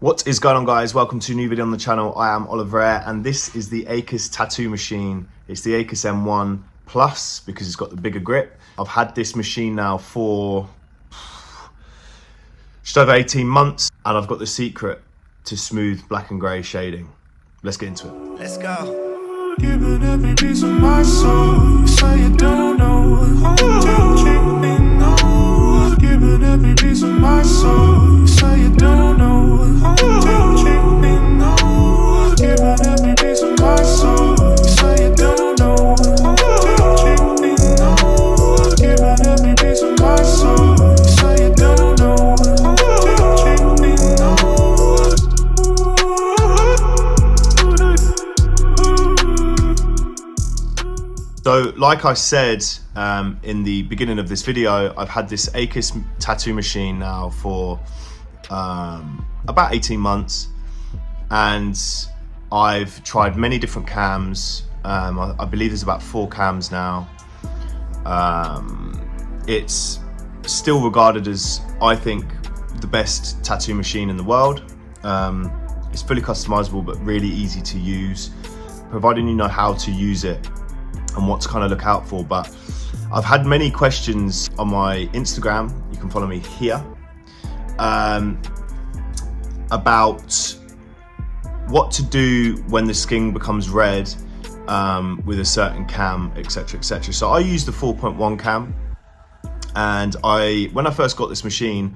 What is going on, guys? Welcome to a new video on the channel. I am Oliver and this is the Acus tattoo machine. It's the Acus M1 Plus because it's got the bigger grip. I've had this machine now for just over 18 months and I've got the secret to smooth black and grey shading. Let's get into it. Let's go. Giving every piece of my soul. You say you don't know. Don't me know. Giving every piece of my soul. You say you don't know. Don't me know. Giving every piece of my soul. You say you don't know. Don't me know. Giving every piece of my soul. You say you don't know. Don't me know. So like I said in the beginning of this video, I've had this Acus tattoo machine now for about 18 months and I've tried many different cams. I believe there's about 4 cams now. It's still regarded as, I think, the best tattoo machine in the world. It's fully customizable but really easy to use, providing you know how to use it and what to kind of look out for. But I've had many questions on my Instagram, you can follow me here, about what to do when the skin becomes red with a certain cam, etc, etc. So I use the 4.1 cam, and when I first got this machine,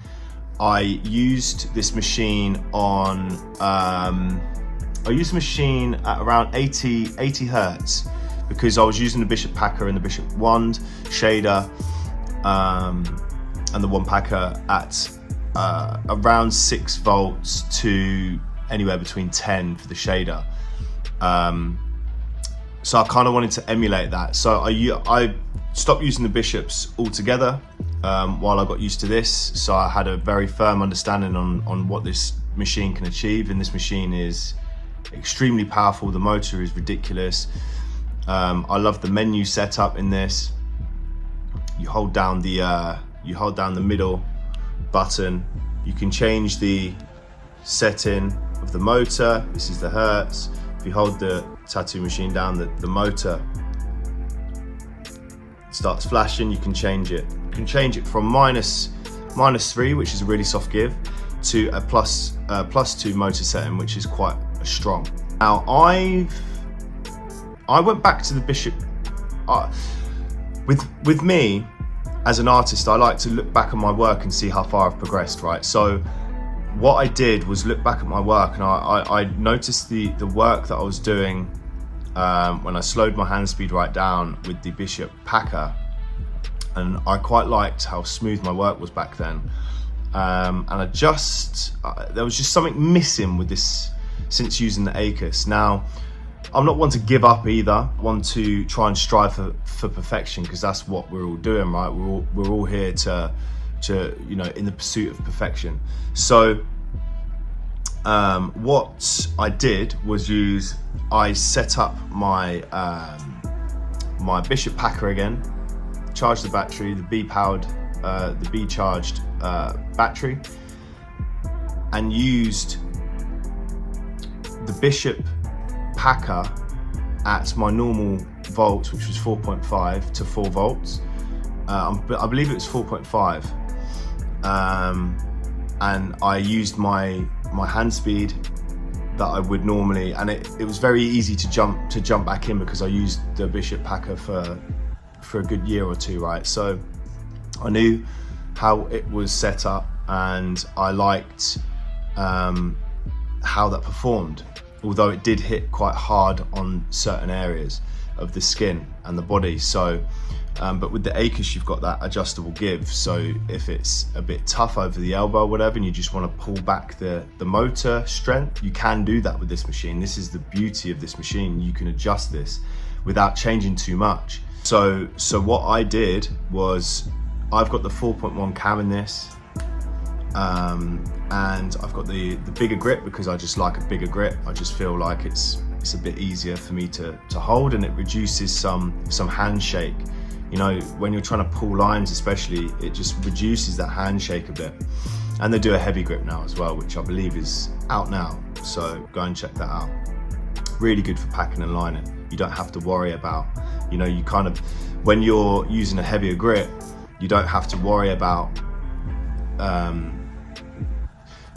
I used this machine on I used the machine at around 80 hertz because I was using the Bishop Packer and the Bishop Wand shader and the Wand Packer at around 6 volts to anywhere between 10 for the shader. So I kind of wanted to emulate that. So I stopped using the Bishops altogether while I got used to this. So I had a very firm understanding on what this machine can achieve, and this machine is extremely powerful. The motor is ridiculous. I love the menu setup in this. You hold down the middle button. You can change the setting of the motor. This is the hertz. If you hold the tattoo machine down, the motor starts flashing. You can change it. You can change it from -3, which is a really soft give, to a +2 motor setting, which is quite strong. Now I went back to the Bishop. With me as an artist, I like to look back at my work and see how far I've progressed, right? So what I did was look back at my work, and I noticed the work that I was doing when I slowed my hand speed right down with the Bishop Packer, and I quite liked how smooth my work was back then. And there was just something missing with this since using the Acus. Now, I'm not one to give up either, one to try and strive for perfection, because that's what we're all doing, right? We're all here to you know, in the pursuit of perfection. So what I did was I set up my my Bishop Packer again, charged the battery, the B charged battery, and used the Bishop Packer at my normal volts, which was 4.5 to 4 volts. I believe it was 4.5, and I used my hand speed that I would normally, and it was very easy to jump back in because I used the Bishop Packer for a good year or 2, right? So I knew how it was set up, and I liked how that performed, although it did hit quite hard on certain areas of the skin and the body. So but with the Acus, you've got that adjustable give, so if it's a bit tough over the elbow or whatever and you just want to pull back the motor strength, you can do that with this machine. This is the beauty of this machine. You can adjust this without changing too much. So what I did was, I've got the 4.1 cam in this, and I've got the bigger grip because I just like a bigger grip. I just feel like it's a bit easier for me to hold, and it reduces some handshake. You know, when you're trying to pull lines especially, it just reduces that handshake a bit. And they do a heavy grip now as well, which I believe is out now. So go and check that out. Really good for packing and lining. You don't have to worry about, you know, you kind of, when you're using a heavier grip, you don't have to worry about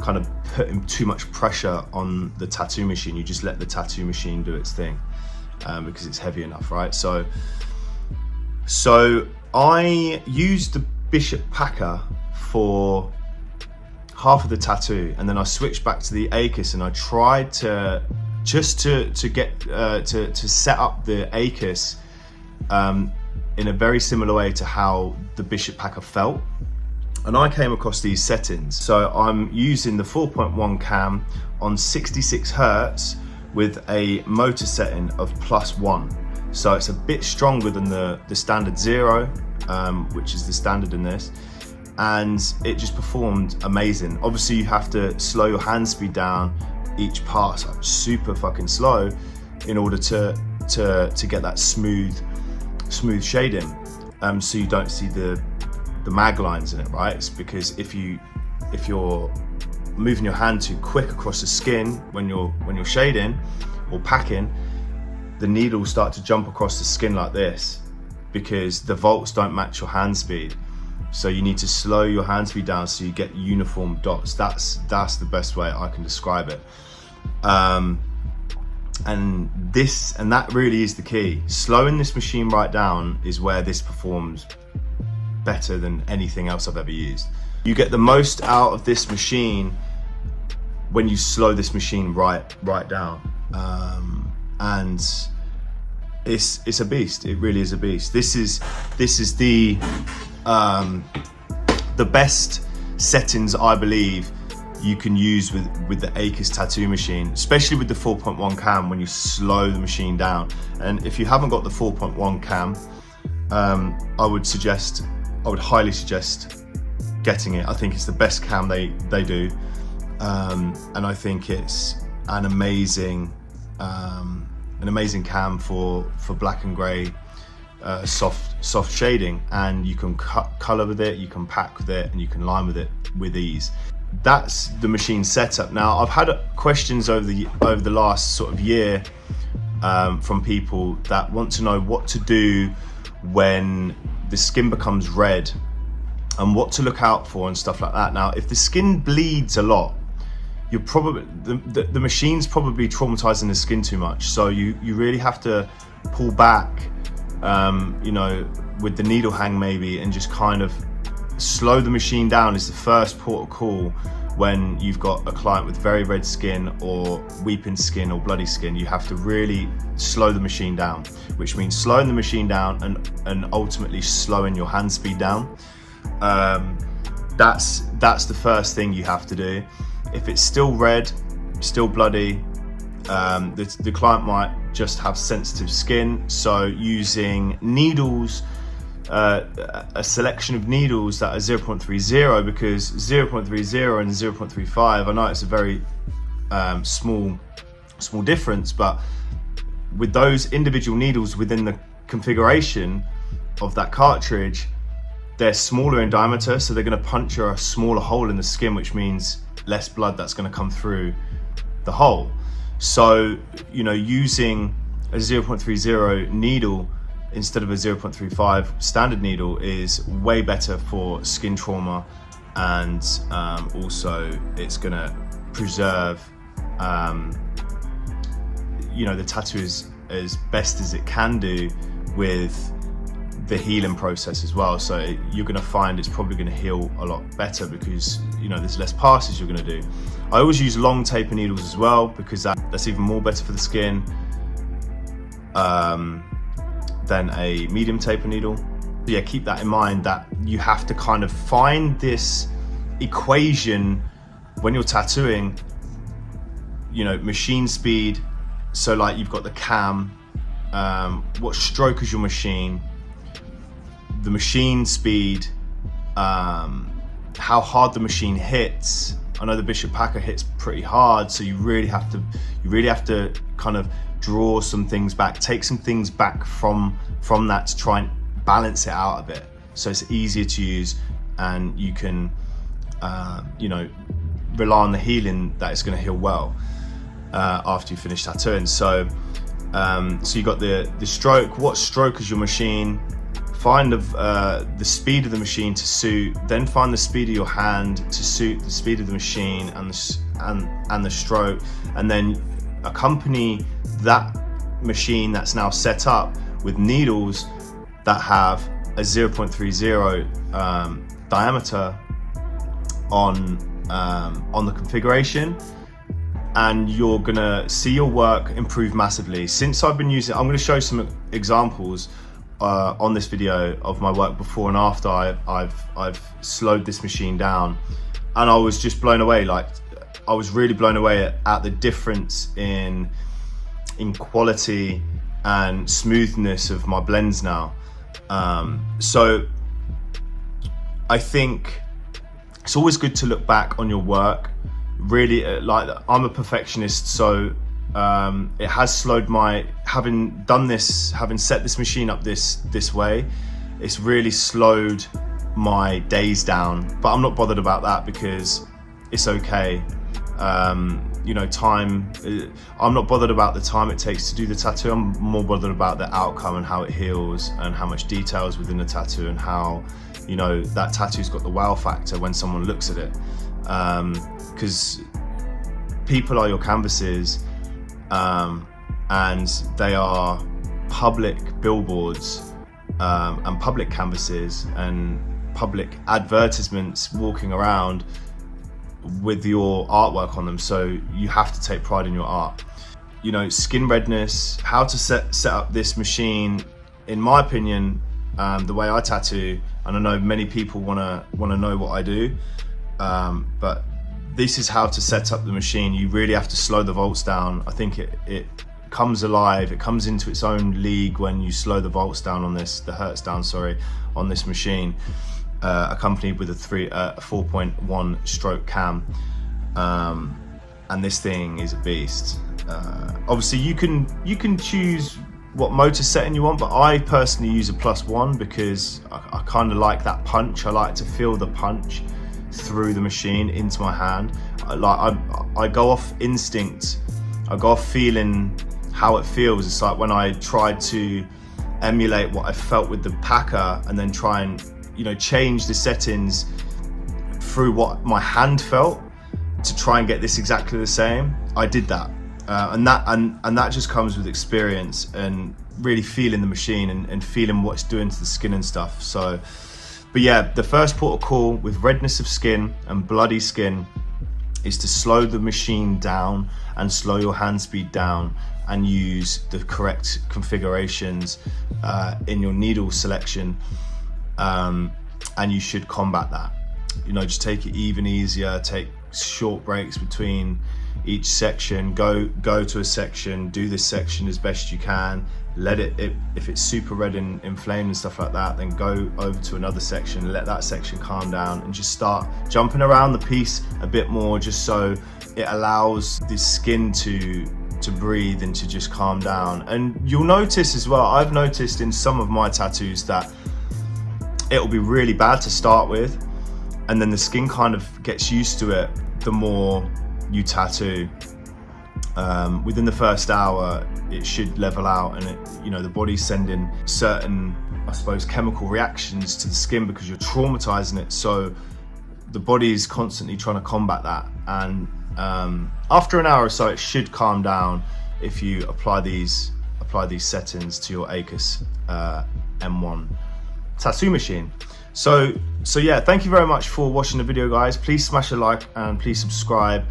kind of putting too much pressure on the tattoo machine. You just let the tattoo machine do its thing because it's heavy enough, right? So I used the Bishop Packer for half of the tattoo, and then I switched back to the ACUS, and I tried to set up the ACUS in a very similar way to how the Bishop Packer felt. And I came across these settings. So I'm using the 4.1 cam on 66 Hertz with a motor setting of +1. So it's a bit stronger than the standard 0, which is the standard in this. And it just performed amazing. Obviously you have to slow your hand speed down each pass, like super fucking slow, in order to get that smooth shading. So you don't see the mag lines in it, right? It's because if you're moving your hand too quick across the skin when you're shading or packing, the needle will start to jump across the skin like this because the volts don't match your hand speed. So you need to slow your hand speed down so you get uniform dots. That's the best way I can describe it. And that really is the key. Slowing this machine right down is where this performs better than anything else I've ever used. You get the most out of this machine when you slow this machine right down. And it's a beast. It really is a beast. This is the best settings I believe you can use with the ACUS tattoo machine, especially with the 4.1 cam when you slow the machine down. And if you haven't got the 4.1 cam, I would highly suggest getting it. I think it's the best cam they do, and I think it's an amazing cam for black and grey soft shading, and you can color with it, you can pack with it, and you can line with it with ease. That's the machine setup. Now I've had questions over the last sort of year from people that want to know what to do when the skin becomes red and what to look out for and stuff like that. Now if the skin bleeds a lot, you're probably the machine's probably traumatizing the skin too much, so you really have to pull back, you know, with the needle hang maybe, and just kind of slow the machine down is the first port of call when you've got a client with very red skin or weeping skin or bloody skin. You have to really slow the machine down, which means slowing the machine down and ultimately slowing your hand speed down. That's the first thing you have to do. If it's still red, still bloody, the client might just have sensitive skin. So using needles, a selection of needles that are 0.30, because 0.30 and 0.35, I know it's a very small difference, but with those individual needles within the configuration of that cartridge, they're smaller in diameter, so they're going to puncture a smaller hole in the skin, which means less blood that's going to come through the hole. So, you know, using a 0.30 needle instead of a 0.35 standard needle is way better for skin trauma, and also it's going to preserve you know, the tattoo as best as it can do with the healing process as well. So you're going to find it's probably going to heal a lot better because, you know, there's less passes you're going to do. I always use long taper needles as well because that's even more better for the skin than a medium taper needle. So yeah, keep that in mind, that you have to kind of find this equation when you're tattooing, you know, machine speed. So like you've got the cam, what stroke is your machine, the machine speed, how hard the machine hits. I know the Bishop Packer hits pretty hard, so you really have to kind of draw some things back, take some things back from that to try and balance it out a bit, so it's easier to use, and you can rely on the healing that it's going to heal well after you finish tattooing. So you got the stroke. What stroke is your machine? Find the speed of the machine to suit. Then find the speed of your hand to suit the speed of the machine and the stroke. And then accompany that machine that's now set up with needles that have a 0.30 diameter on the configuration, and you're gonna see your work improve massively. Since I've been using, I'm gonna show some examples on this video of my work before and after I've slowed this machine down, and I was just blown away. Like, I was really blown away at the difference in quality and smoothness of my blends now. So I think it's always good to look back on your work. Really, like, I'm a perfectionist, so it has slowed having set this machine up this way, it's really slowed my days down. But I'm not bothered about that because it's okay. Time, I'm not bothered about the time it takes to do the tattoo. I'm more bothered about the outcome and how it heals and how much detail is within the tattoo, and how that tattoo's got the wow factor when someone looks at it, because people are your canvases, and they are public billboards, and public canvases and public advertisements walking around with your artwork on them. So you have to take pride in your art. Skin redness, how to set up this machine, in my opinion, the way I tattoo, and I know many people want to know what I do, but this is how to set up the machine. You really have to slow the volts down. I think it comes alive, it comes into its own league when you slow the volts down on this, the hertz down, sorry, on this machine, accompanied with a 4.1 stroke cam, and this thing is a beast. Obviously you can choose what motor setting you want, but I personally use a +1 because I kind of like that punch. I like to feel the punch through the machine into my hand. I go off instinct. I go off feeling how it feels. It's like when I tried to emulate what I felt with the Packer, and then try and change the settings through what my hand felt to try and get this exactly the same. I did that, and that just comes with experience and really feeling the machine and feeling what it's doing to the skin and stuff. So, but yeah, the first port of call with redness of skin and bloody skin is to slow the machine down and slow your hand speed down, and use the correct configurations in your needle selection, and you should combat that. Just take it even easier, take short breaks between each section, go to a section, do this section as best you can, let it if it's super red and inflamed and stuff like that, then go over to another section, let that section calm down, and just start jumping around the piece a bit more, just so it allows the skin to breathe and to just calm down. And you'll notice as well, I've noticed in some of my tattoos that it'll be really bad to start with, and then the skin kind of gets used to it the more you tattoo. Within the first hour it should level out, and the body's sending certain, I suppose, chemical reactions to the skin because you're traumatizing it, so the body is constantly trying to combat that. And after an hour or so it should calm down if you apply these settings to your Acus M1 tattoo machine. So yeah, thank you very much for watching the video, guys. Please smash a like and please subscribe.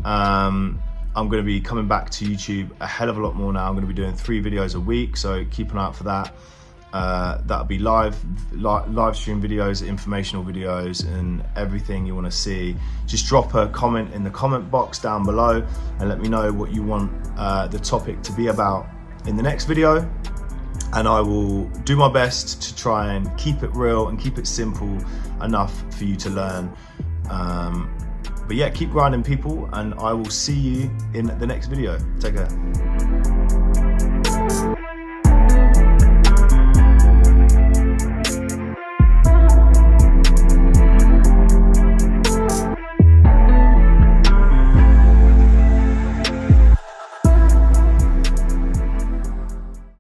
I'm going to be coming back to YouTube a hell of a lot more now. I'm going to be doing 3 videos a week, so keep an eye out for that. That'll be live stream videos, informational videos, and everything you want to see. Just drop a comment in the comment box down below and let me know what you want the topic to be about in the next video, and I will do my best to try and keep it real and keep it simple enough for you to learn. But yeah, keep grinding, people, and I will see you in the next video. Take care.